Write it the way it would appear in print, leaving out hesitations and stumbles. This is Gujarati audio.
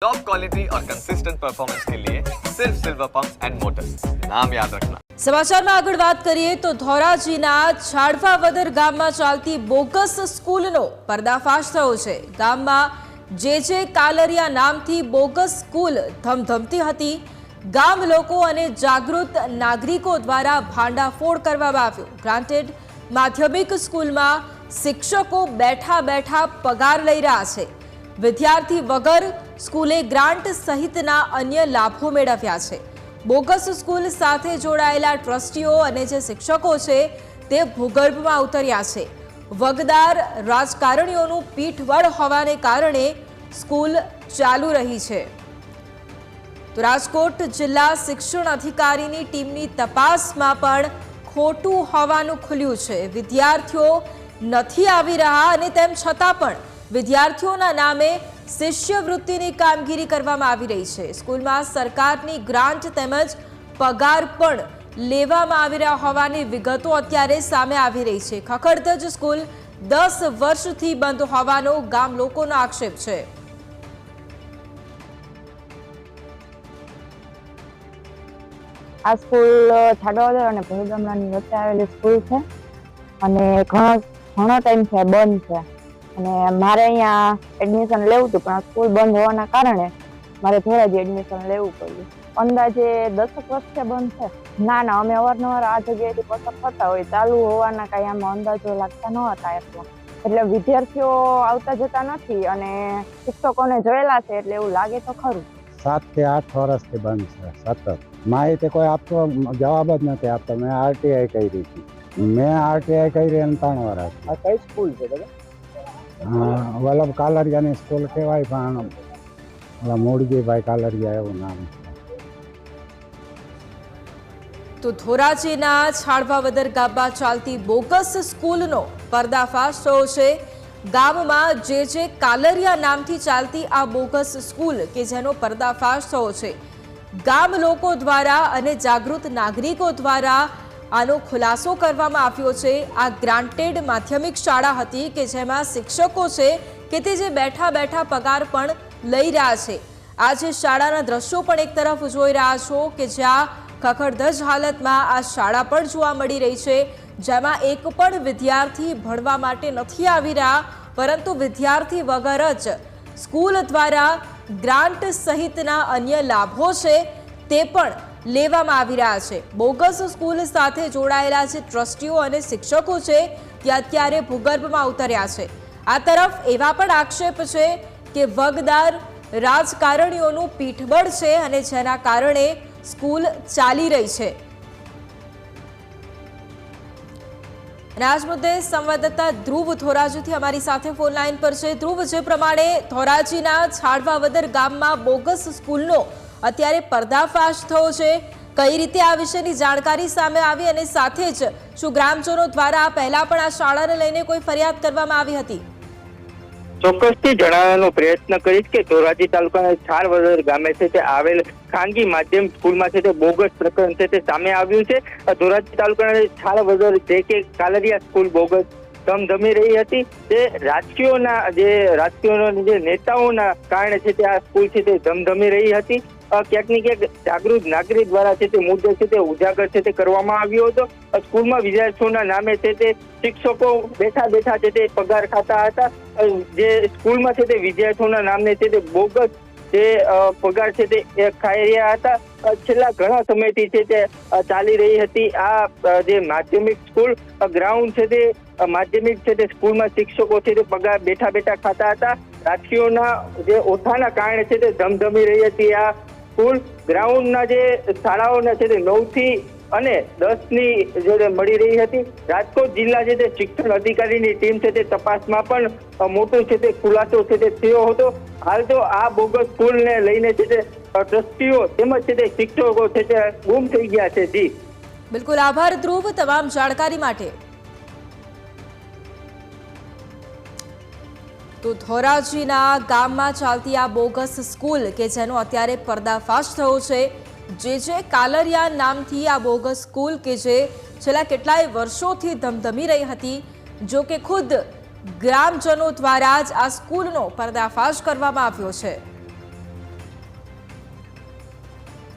टॉप क्वालिटी और कंसिस्टेंट परफॉर्मेंस के लिए सिर्फ सिल्वर पंप्स एंड मोटर्स, नाम याद रखना। સમાચારમાં આગળ વાત કરીએ તો ધોરાજીના છાડવાવદર ગામમાં ચાલતી બોગસ સ્કૂલનો પર્દાફાશ થયો છે। ગામમાં જે કાલરિયા નામથી બોગસ સ્કૂલ ધમધમતી હતી। ગામ લોકો અને જાગૃત નાગરિકો દ્વારા ભાંડાફોડ કરવામાં આવ્યો। ગ્રાન્ટેડ માધ્યમિક સ્કૂલમાં શિક્ષકો બેઠા બેઠા પગાર લઈ રહ્યા છે। વિદ્યાર્થી વગર સ્કૂલે ગ્રાન્ટ સહિતના અન્ય લાભો મેળવ્યા છે। બોગસ સ્કૂલ સાથે જોડાયેલા ટ્રસ્ટીઓ અને જે શિક્ષકો છે તે ભૂગર્ભમાં ઉતર્યા છે। વગદાર રાજકારણીઓનું પીઠબળ હોવાને કારણે સ્કૂલ ચાલુ રહી છે। તો રાજકોટ જિલ્લા શિક્ષણ અધિકારીની ટીમની તપાસમાં પણ ખોટું હોવાનું ખુલ્યું છે। વિદ્યાર્થીઓ નથી આવી રહ્યા અને તેમ છતાં પણ વિદ્યાર્થીઓના નામે શિષ્યવૃત્તિની કામગીરી કરવામાં આવી રહી છે। સ્કૂલમાં સરકારની ગ્રાન્ટ તેમજ પગાર પણ લેવામાં આવી રહ્યા હોવાની વિગતો અત્યારે સામે આવી રહી છે। ખખડધજ સ્કૂલ 10 વર્ષથી બંધ હોવાનો ગામ લોકોનો આક્ષેપ છે। આ સ્કૂલ છાડવાવદર અને ભોરગામડાની વચ્ચે આવેલી સ્કૂલ છે અને ઘણો ટાઈમ છે બંધ છે અને મારે અહીંયા એડમિશન લેવું હતું, પણ આ સ્કૂલ બંધ હોવાના કારણે મારે ધોરાજી એડમિશન લેવું પડ્યું। અંદાજે 10 વર્ષથી બંધ છે। ના, અમે અવારનવાર આ જગ્યાએથી પસાર થતા હોય, ચાલુ હોવાના કાંઈ આમાં અંદાજો લાગતા ન હતા એટલા, એટલે વિદ્યાર્થીઓ આવતા જતા નથી અને શિક્ષકોને જોયેલા છે એટલે એવું લાગે તો ખરું। 7 થી 8 વર્ષથી બંધ છે સતત। માહિતી કોઈ આપતો જવાબ જ નથી આપતો। મેં આરટીઆઈ કરી હતી, કરી અને 3 વર્ષ। આ કઈ સ્કૂલ છે દાદા? વલ્લભ કાલરિયાની સ્કૂલ કહેવાય, પણ ઓલા મૂળજીભાઈ કાલરિયા એવું નામ છે। તો ધોરાજીના છાડવાવદર ગામમાં ચાલતી બોગસ સ્કૂલનો પર્દાફાશ થયો છે। ગામમાં જે કાલરિયા નામથી ચાલતી આ બોગસ સ્કૂલ કે જેનો પર્દાફાશ થયો છે, ગામ લોકો દ્વારા અને જાગૃત નાગરિકો દ્વારા આનો ખુલાસો કરવામાં આવ્યો છે। આ ગ્રાન્ટેડ માધ્યમિક શાળા હતી કે જેમાં શિક્ષકો છે કે તે જે બેઠા બેઠા પગાર પણ લઈ રહ્યા છે। આ જે શાળાના દ્રશ્યો પણ એક તરફ જોઈ રહ્યા છો કે જ્યાં ખખડધજ હાલતમાં આ શાળા પણ જોવા મળી રહી છે, જેમાં એક પણ વિદ્યાર્થી ભણવા માટે નથી આવી રહ્યા, પરંતુ વિદ્યાર્થી વગર જ સ્કૂલ દ્વારા ગ્રાન્ટ સહિતના અન્ય લાભો છે તે પણ લેવામાં આવી રહ્યા છે। બોગસ સ્કૂલ સાથે જોડાયેલા જે ટ્રસ્ટીઓ અને શિક્ષકો છે તે અત્યારે ભૂગર્ભમાં ઉતર્યા છે। આ તરફ એવા પણ આક્ષેપ છે કે વગદાર રાજકારણીઓનું પીઠબળ છે અને જેના કારણે સ્કૂલ ચાલી રહી છે। અને આ જ મુદ્દે સંવાદદાતા ધ્રુવ ધોરાજીથી અમારી સાથે ફોન લાઈન પર છે। ધ્રુવ, જે પ્રમાણે ધોરાજીના છાડવાવદર ગામમાં બોગસ સ્કૂલનો અત્યારે પર્દાફાશ થયો છે, કઈ રીતે આ વિશેની જાણકારી સામે આવી અને સાથે જ શું ગ્રામજનો દ્વારા પહેલા પણ આ શાળાને લઈને કોઈ ફરિયાદ કરવામાં આવી હતી? ચોક્કસથી જણાવવાનો પ્રયત્ન કરીશ કે ધોરાજી તાલુકાના છાડવાવદર ગામે છે તે આવેલ ખાનગી માધ્યમ સ્કૂલમાં છે તે બોગસ પ્રકરણ છે તે સામે આવ્યું છે। ધોરાજી તાલુકાના છાડવાવદર જે કાલરિયા સ્કૂલ બોગસ ધમધમી રહી હતી, તે રાજકીયોના જે નેતાઓના કારણે છે તે આ સ્કૂલ છે તે ધમધમી રહી હતી। ક્યાંક ને ક્યાંક જાગૃત નાગરિક દ્વારા છે તે મુદ્દે છે તે ઉજાગર છે તે કરવામાં આવ્યો હતો। સ્કૂલમાં વિદ્યાર્થીઓના નામે છે તે શિક્ષકો બેઠા બેઠા છે તે પગાર ખાતા હતા। જે સ્કૂલમાં છે તે વિદ્યાર્થીઓના નામને છે તે બોગસ જે પગાર છે તે ખાઈ રહ્યા હતા। છેલ્લા ઘણા સમયથી છે તે ચાલી રહી હતી આ જે માધ્યમિક સ્કૂલ ગ્રાઉન્ડ છે તે માધ્યમિક છે તે સ્કૂલમાં શિક્ષકો છે તે પગાર બેઠા બેઠા ખાતા હતા। રાજકીયોના જે ઓઠાના કારણે છે તે ધમધમી રહી હતી આ સ્કૂલ। ગ્રાઉન્ડના જે શાળાઓના છે તે 9 થી અને 10 ની જે મળી રહી હતી। રાજકોટ જિલ્લા છે તે શિક્ષણ અધિકારીની ટીમ છે તે તપાસમાં પણ મોટો છે તે ખુલાસો છે તે થયો હતો। હાલ તો આ બોગસ સ્કૂલને લઈને છે તે ટ્રસ્ટીઓ તેમજ છે તે શિક્ષકો છે તે ગુમ થઈ ગયા છે। જી બિલકુલ, આભાર ધ્રુવ તમામ જાણકારી માટે। તો ધોરાજીના ગામમાં ચાલતી આ બોગસ સ્કૂલ કે જેનો અત્યારે પર્દાફાશ થયો છે, જે કાલરિયા નામથી આ બોગસ સ્કૂલ કે જે છેલ્લા કેટલાય વર્ષોથી ધમધમી રહી હતી, જો કે ખુદ ગ્રામજનો દ્વારા જ આ સ્કૂલનો પર્દાફાશ કરવામાં આવ્યો છે।